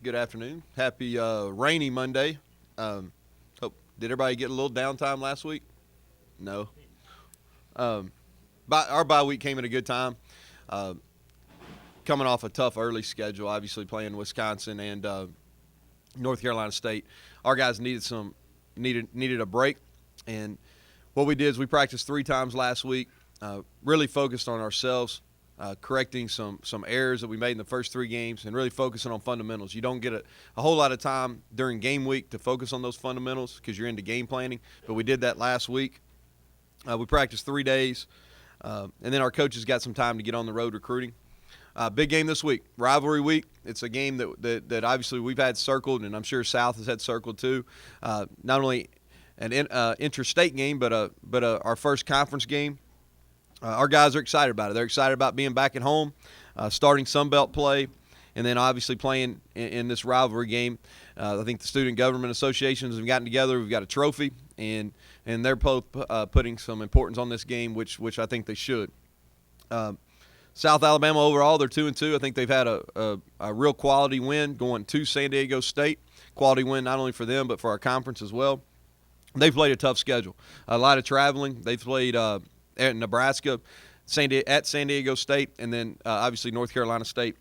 Good afternoon. Happy rainy Monday. Did everybody get a little downtime last week? No. Our bye week came at a good time. Uh, Coming off a tough early schedule, obviously playing Wisconsin and North Carolina State. Our guys needed a break, and what we did is we practiced 3 times last week. Really focused on ourselves, correcting some errors that we made in the first 3 games, and really focusing on fundamentals. You don't get a whole lot of time during game week to focus on those fundamentals because you're into game planning, but we did that last week. We practiced 3 days, and then our coaches got some time to get on the road recruiting. Big game this week, rivalry week. It's a game that obviously we've had circled, and I'm sure South has had circled too. Not only an interstate game, but our first conference game. Our guys are excited about it. They're excited about being back at home, starting Sunbelt play, and then obviously playing in this rivalry game. I think the student government associations have gotten together. We've got a trophy, and they're both putting some importance on this game, which I think they should. South Alabama overall, they're 2-2. I think they've had a real quality win going to San Diego State. Quality win not only for them but for our conference as well. They've played a tough schedule. A lot of traveling. They've played at Nebraska, at San Diego State, and then obviously North Carolina State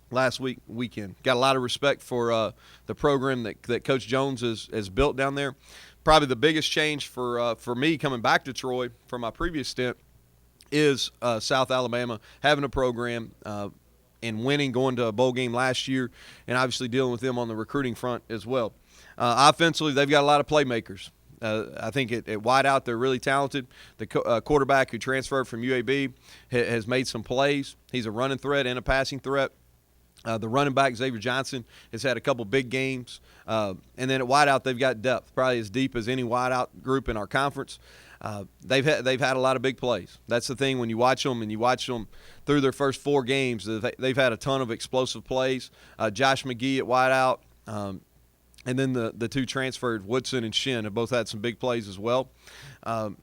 last weekend. Got a lot of respect for the program that Coach Jones has built down there. Probably the biggest change for me coming back to Troy from my previous stint is South Alabama having a program and winning, going to a bowl game last year, and obviously dealing with them on the recruiting front as well. Offensively, they've got a lot of playmakers. I think at wideout they're really talented. The quarterback who transferred from UAB has made some plays. He's a running threat and a passing threat. The running back, Xavier Johnson, has had a couple big games. And then at wideout, they've got depth, probably as deep as any wideout group in our conference. They've had a lot of big plays. That's the thing when you watch them through their first 4 games. They've had a ton of explosive plays. Josh McGee at wideout, and then the 2 transferred, Woodson and Shin, have both had some big plays as well.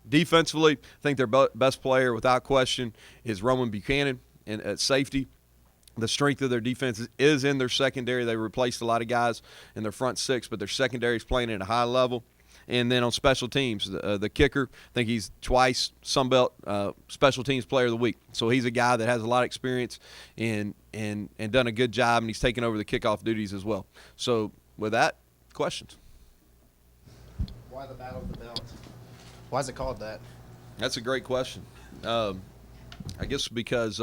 Defensively, I think their best player without question is Roman Buchanan at safety. The strength of their defense is in their secondary. They replaced a lot of guys in their front 6, but their secondary is playing at a high level. And then on special teams, the kicker, I think he's twice Sunbelt Special Teams Player of the Week. So he's a guy that has a lot of experience and done a good job, and he's taken over the kickoff duties as well. So with that, questions? Why the Battle of the Belt? Why is it called that? That's a great question. I guess because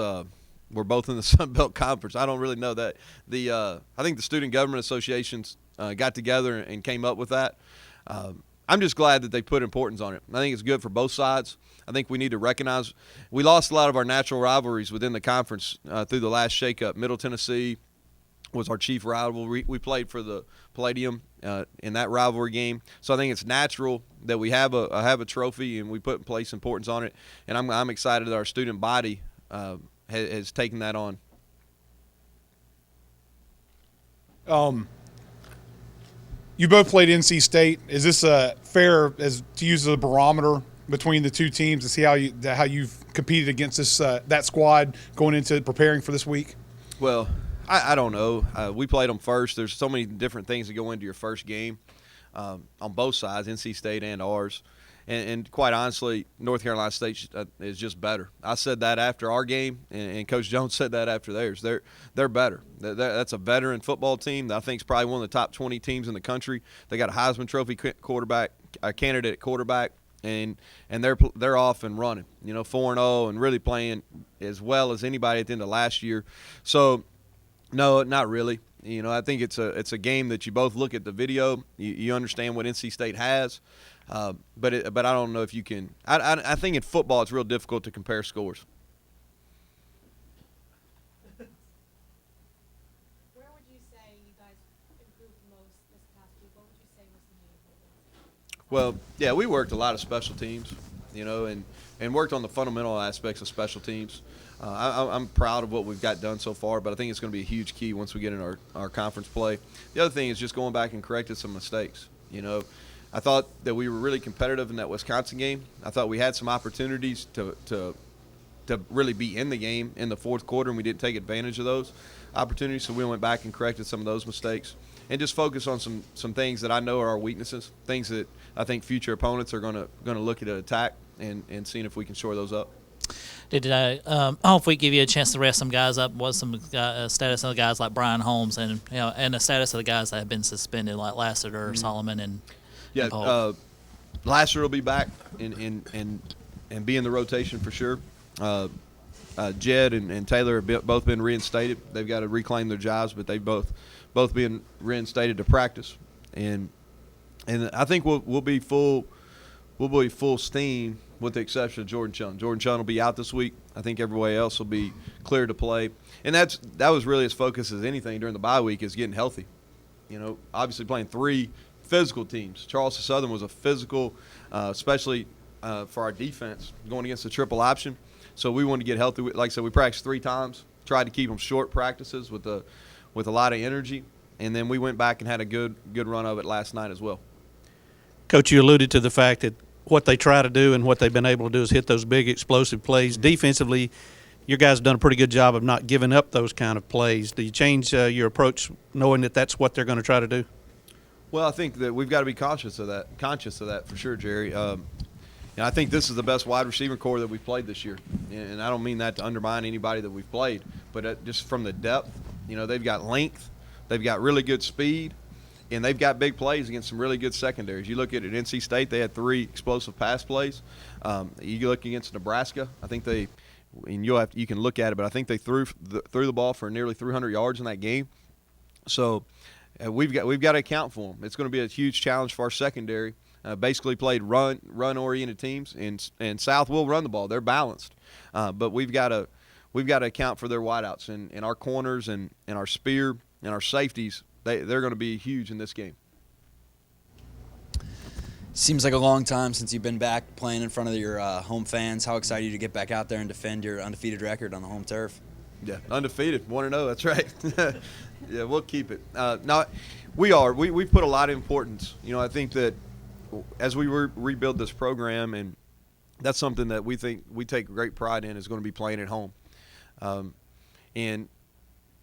we're both in the Sun Belt Conference. I don't really know that. I think the Student Government Associations got together and came up with that. I'm just glad that they put importance on it. I think it's good for both sides. I think we need to recognize we lost a lot of our natural rivalries within the conference through the last shakeup. Middle Tennessee was our chief rival. We played for the Palladium in that rivalry game. So I think it's natural that we have a trophy and we put in place importance on it. And I'm excited that our student body has taken that on. You both played NC State. Is this fair as to use as a barometer between the 2 teams to see how you've competed against that squad going into preparing for this week? Well, I don't know. We played them first. There's so many different things that go into your first game on both sides, NC State and ours. And quite honestly, North Carolina State is just better. I said that after our game, and Coach Jones said that after theirs. They're better. That's a veteran football team that I think is probably one of the top 20 teams in the country. They got a Heisman Trophy candidate at quarterback, and they're off and running. 4-0 and really playing as well as anybody at the end of last year. So, no, not really. I think it's a game that you both look at the video, you understand what NC State has. But I don't know if you can. I think in football it's real difficult to compare scores. Where would you say you guys improved most this past week? What would you say was the main improvement? Well, yeah, we worked a lot of special teams, and worked on the fundamental aspects of special teams. I'm proud of what we've got done so far, but I think it's going to be a huge key once we get in our conference play. The other thing is just going back and correcting some mistakes. I thought that we were really competitive in that Wisconsin game. I thought we had some opportunities to to really be in the game in the fourth quarter, and we didn't take advantage of those opportunities. So we went back and corrected some of those mistakes and just focus on some things that I know are our weaknesses, things that I think future opponents are going to look at an attack and seeing if we can shore those up. If we give you a chance to rest some guys up, was some status of the guys like Brian Holmes and and the status of the guys that have been suspended like Lassiter, Solomon, and Polk? Lassiter will be back and be in the rotation for sure. Jed and Taylor have both been reinstated. They've got to reclaim their jobs, but they've both been reinstated to practice, and I think we'll be full steam with the exception of Jordan Chun. Jordan Chun will be out this week. I think everybody else will be clear to play, and that was really his focus as anything during the bye week is getting healthy. Obviously playing 3 physical teams. Charleston Southern was a physical, especially for our defense going against the triple option. So we wanted to get healthy. Like I said, we practiced 3 times. Tried to keep them short practices with a lot of energy, and then we went back and had a good run of it last night as well. Coach, you alluded to the fact that what they try to do and what they've been able to do is hit those big explosive plays. Defensively, your guys have done a pretty good job of not giving up those kind of plays. Do you change your approach knowing that that's what they're going to try to do? Well, I think that we've got to be conscious of that for sure, Jerry. And I think this is the best wide receiver core that we've played this year. And I don't mean that to undermine anybody that we've played, but just from the depth, they've got length, they've got really good speed, and they've got big plays against some really good secondaries. You look at NC State, they had 3 explosive pass plays. You look against Nebraska, I think you can look at it, but I think they threw the ball for nearly 300 yards in that game. So we've got to account for them. It's going to be a huge challenge for our secondary. Basically played run-oriented teams, and South will run the ball. They're balanced, but we've got to account for their wideouts and our corners and our spear and our safeties. They're going to be huge in this game. Seems like a long time since you've been back playing in front of your home fans. How excited are you to get back out there and defend your undefeated record on the home turf? Yeah, undefeated, 1-0. That's right. Yeah, we'll keep it. No, we are. We put a lot of importance. I think that as we rebuild this program, and that's something that we think we take great pride in, is going to be playing at home. And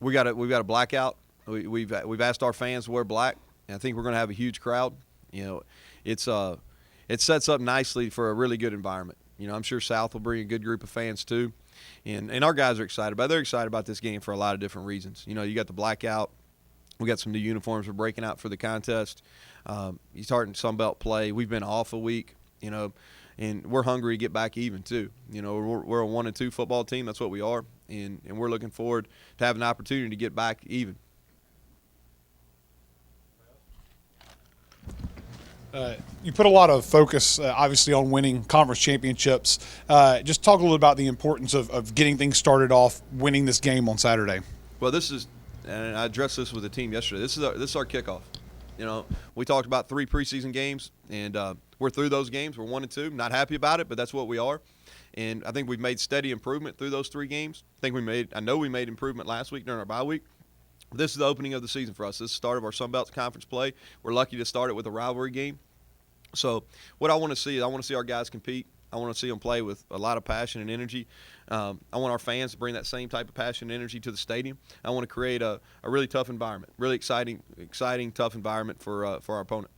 we've got a blackout. We've asked our fans to wear black, and I think we're going to have a huge crowd. It sets up nicely for a really good environment. I'm sure South will bring a good group of fans too, and our guys are excited about it. They're excited about this game for a lot of different reasons. You got the blackout. We got some new uniforms we're breaking out for the contest. You starting Sunbelt play. We've been off a week, and we're hungry to get back even too. We're a 1-2 football team. That's what we are, and we're looking forward to having an opportunity to get back even. You put a lot of focus, obviously, on winning conference championships. Just talk a little about the importance of getting things started off, winning this game on Saturday. Well, and I addressed this with the team yesterday. This is our kickoff. We talked about 3 preseason games, and we're through those games. We're 1-2. Not happy about it, but that's what we are. And I think we've made steady improvement through those 3 games. I know we made improvement last week during our bye week. This is the opening of the season for us. This is the start of our Sunbelt Conference play. We're lucky to start it with a rivalry game. So what I want to see is our guys compete. I want to see them play with a lot of passion and energy. I want our fans to bring that same type of passion and energy to the stadium. I want to create a really tough environment, really exciting, tough environment for our opponent.